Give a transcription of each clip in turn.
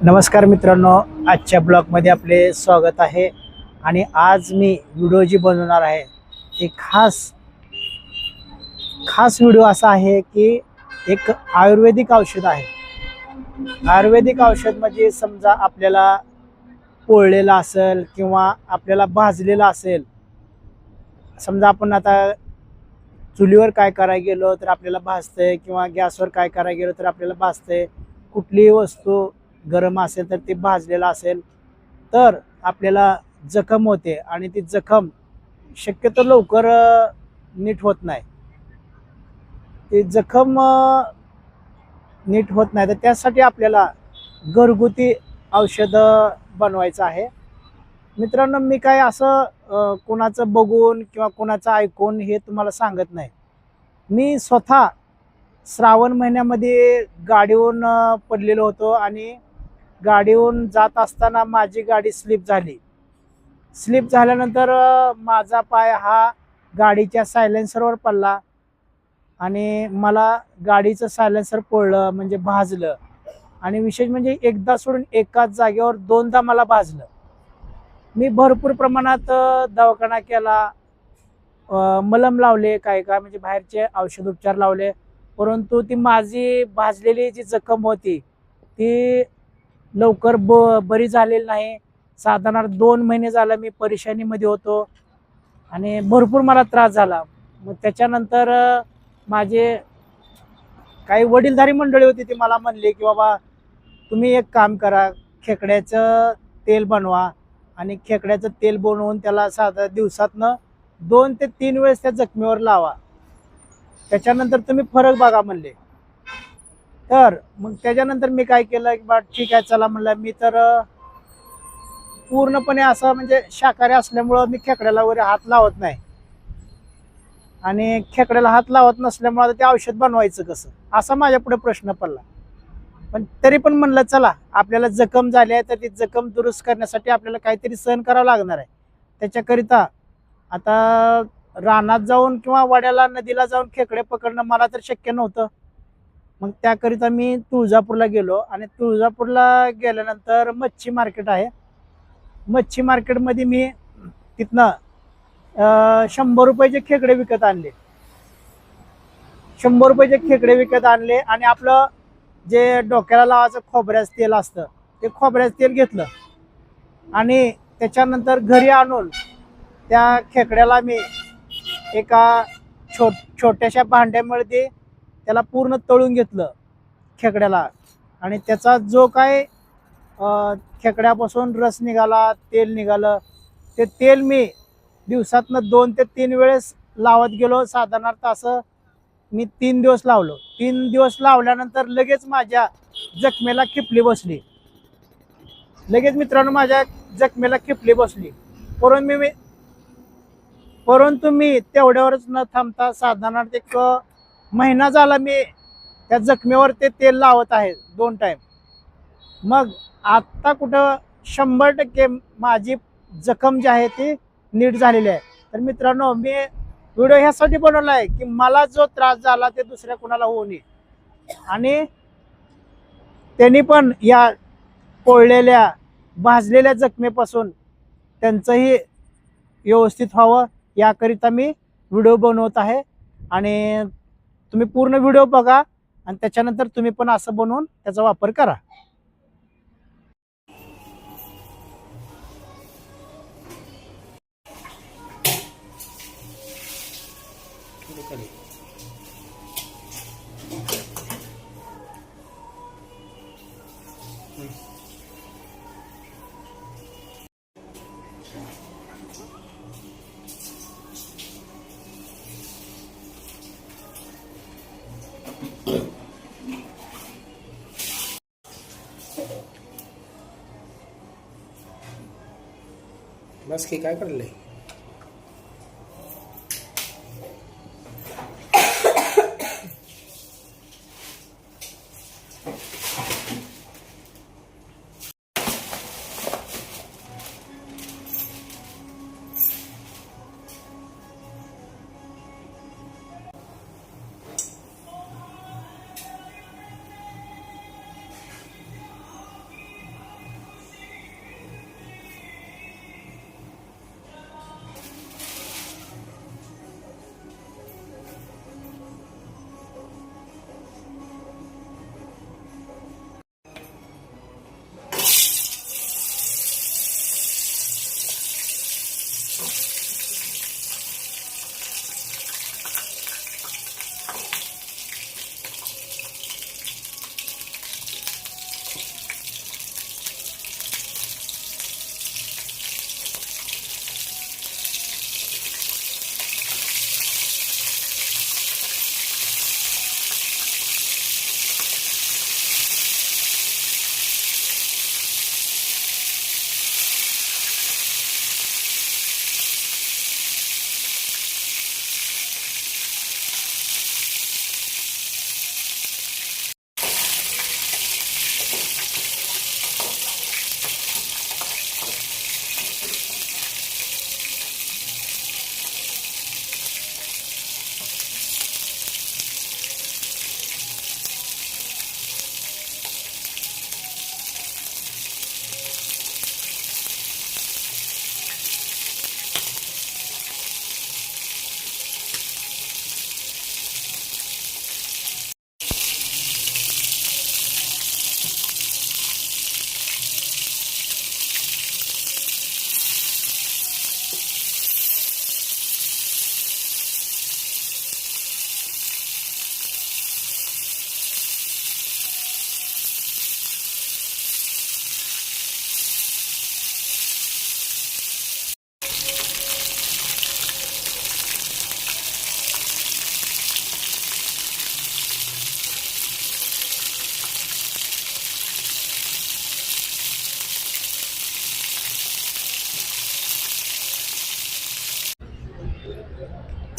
नमस्कार मित्रांनो, आजच्या ब्लॉगमध्ये आपले स्वागत आहे. आणि आज मी व्हिडिओ जी बनवणार आहे ती खास व्हिडिओ असा आहे की एक आयुर्वेदिक औषध आहे. आयुर्वेदिक औषध म्हणजे समजा आपल्याला पोळलेलं असेल किंवा आपल्याला भाजलेलं असेल. समजा आपण आता चुलीवर काय करायला गेलो तर आपल्याला भाजतंय किंवा गॅसवर काय करायला गेलो तर आपल्याला भाजतंय. कुठलीही वस्तू गरम असेल तर ती भाजलेलं असेल तर आपल्याला जखम होते आणि ती जखम शक्यतो लवकर नीट होत नाही. ती जखम नीट होत नाही तर त्यासाठी आपल्याला घरगुती औषधं बनवायचं आहे. मित्रांनो, मी काय असं कोणाचं बघून किंवा कोणाचं ऐकून हे तुम्हाला सांगत नाही. मी स्वतः श्रावण महिन्यामध्ये गाडीहून पडलेलो होतो आणि गाडीहून जात असताना माझी गाडी स्लिप झाली. स्लिप झाल्यानंतर माझा पाय हा गाडीच्या सायलेन्सरवर पडला आणि मला गाडीचं सायलेन्सर पोळलं म्हणजे भाजलं. आणि विशेष म्हणजे एकदा सोडून एकाच जागेवर दोनदा मला भाजलं. मी भरपूर प्रमाणात दवाखाना केला, मलम लावले, काय काय म्हणजे बाहेरचे औषधोपचार लावले. परंतु ती माझी भाजलेली जी जखम होती ती लवकर बरी झालेली नाही. साधारण 2 महिने झालं मी परेशानीमध्ये होतो आणि भरपूर मला त्रास झाला. मग त्याच्यानंतर माझे काही वडीलधारी मंडळी होती ती मला म्हणले की बाबा तुम्ही एक काम करा, खेकड्याचं तेल बनवा आणि खेकड्याचं तेल बनवून त्याला साधा दिवसातनं 2 ते 3 वेळेस त्या जखमेवर लावा, त्याच्यानंतर तुम्ही फरक बघा म्हणले. तर मग त्याच्यानंतर मी काय केलं की बा ठीक आहे चला म्हणलं. मी तर पूर्णपणे असं म्हणजे शाकाहारी असल्यामुळं मी खेकड्याला वगैरे हात लावत नाही आणि खेकड्याला हात लावत नसल्यामुळं आता ते औषध बनवायचं कसं असा माझ्यापुढे प्रश्न पडला. पण तरी पण म्हणलं चला, आपल्याला जखम झाली आहे तर ती जखम दुरुस्त करण्यासाठी आपल्याला काहीतरी सहन करावं लागणार आहे. त्याच्याकरिता आता रानात जाऊन किंवा वाड्याला नदीला जाऊन खेकडे पकडणं मला तर शक्य नव्हतं. मग त्याकरिता मी तुळजापूरला गेलो आणि तुळजापूरला गेल्यानंतर मच्छी मार्केट आहे. मच्छी मार्केटमध्ये मी तिथनं 100 रुपयाचे खेकडे विकत आणले. 100 रुपयाचे खेकडे विकत आणले आणि आपलं जे डोक्याला लावायचं खोबऱ्याचं तेल असतं ते खोबऱ्याचं तेल घेतलं आणि त्याच्यानंतर घरी आणून त्या खेकड्याला मी एका छोट्याशा भांड्यामध्ये त्याला पूर्ण तळून घेतलं खेकड्याला. आणि त्याचा जो काय खेकड्यापासून रस निघाला, तेल निघालं, ते तेल मी दिवसातनं 2 ते 3 वेळेस लावत गेलो. साधारणतः असं मी 3 दिवस लावलो. 3 दिवस लावल्यानंतर लगेच माझ्या जखमेला खिपली बसली. लगेच मित्रांनो माझ्या जखमेला खिपली बसली. परंतु मी तेवढ्यावरच न थांबता साधारण एक महिना झाला मी त्या जखमेवर ते तेल लावत आहे 2 टाइम. मग आत्ता कुठं 100% माझी जखम जी आहे ती नीट झालेली आहे. तर मित्रांनो, मी व्हिडिओ ह्यासाठी बनवला आहे की मला जो त्रास झाला ते दुसऱ्या कुणाला होऊ नये आणि त्यांनी पण या पोळलेल्या भाजलेल्या जखमेपासून त्यांचंही व्यवस्थित व्हावं याकरिता मी व्हिडिओ बनवत आहे. आणि तुम्ही पूर्ण व्हिडिओ बघा आणि त्याच्यानंतर तुम्ही पण असं बनवून त्याचा वापर करा. बस की काय करले.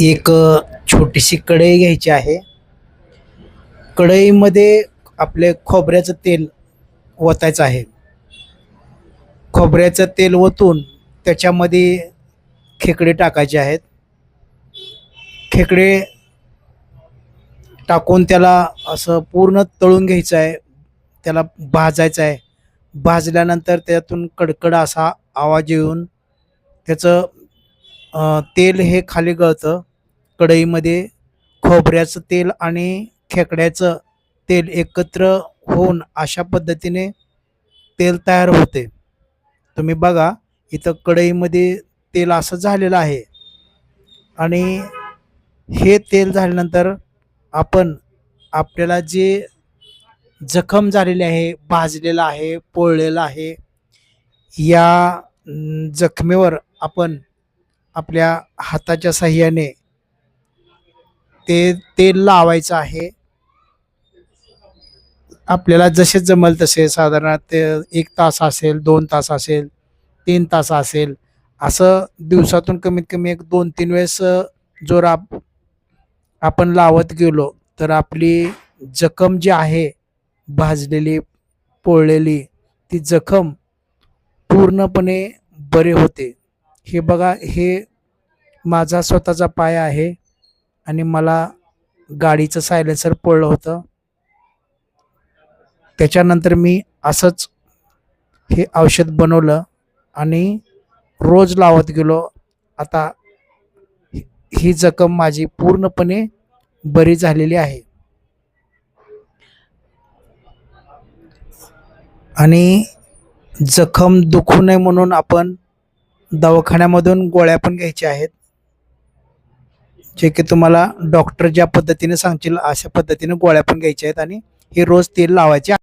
एक छोटीशी कढई घ्यायची आहे. कढईमध्ये आपले खोबऱ्याचं तेल ओतायचं आहे. खोबऱ्याचं तेल ओतून त्याच्यामध्ये खेकडे टाकायचे आहेत. खेकडे टाकून त्याला असं पूर्ण तळून घ्यायचं आहे. त्याला भाजायचं आहे. भाजल्यानंतर त्यातून कडकड असा आवाज येऊन त्याचं तेल हे खाली गळतं. कढईमध्ये खोबऱ्याचं तेल आणि खेकड्याचं तेल एकत्र होऊन अशा पद्धतीने तेल तयार होते. तुम्ही बघा, इथं कढईमध्ये तेल असं झालेलं आहे. आणि हे तेल झाल्यानंतर आपण आपल्याला जे जखम झालेली आहे, भाजलेलं आहे, पोळलेलं आहे, या जखमेवर आपण आपल्या हाताच्या साहाय्याने ते तेल लावायचं आहे. आपल्याला जसे जमल तसे, साधारण ते 1 तास असेल, 2 तास असेल, 3 तास असेल, असं दिवसातून कमीत कमी एक 2-3 वेळेस जर आपण लावत गेलो तर आपली जखम जी आहे भाजलेली, पोळलेली, ती जखम पूर्णपणे बरे होते. हे बघा, हे माझा स्वतःचा पाय आहे आणि मला गाडीचं सायलेन्सर पोळलं होतं. त्याच्यानंतर मी असंच हे औषध बनवलं आणि रोज लावत गेलो. आता ही जखम माझी पूर्णपणे बरी झालेली आहे. आणि जखम दुखू नये म्हणून आपण दवाखान्यामधून गोळ्या पण घ्यायच्या आहेत, जे की तुम्हाला डॉक्टर ज्या पद्धतीने सांगतील अशा पद्धतीने गोळ्या पण घ्यायच्या आहेत आणि हे रोज तेल लावायचे आहे.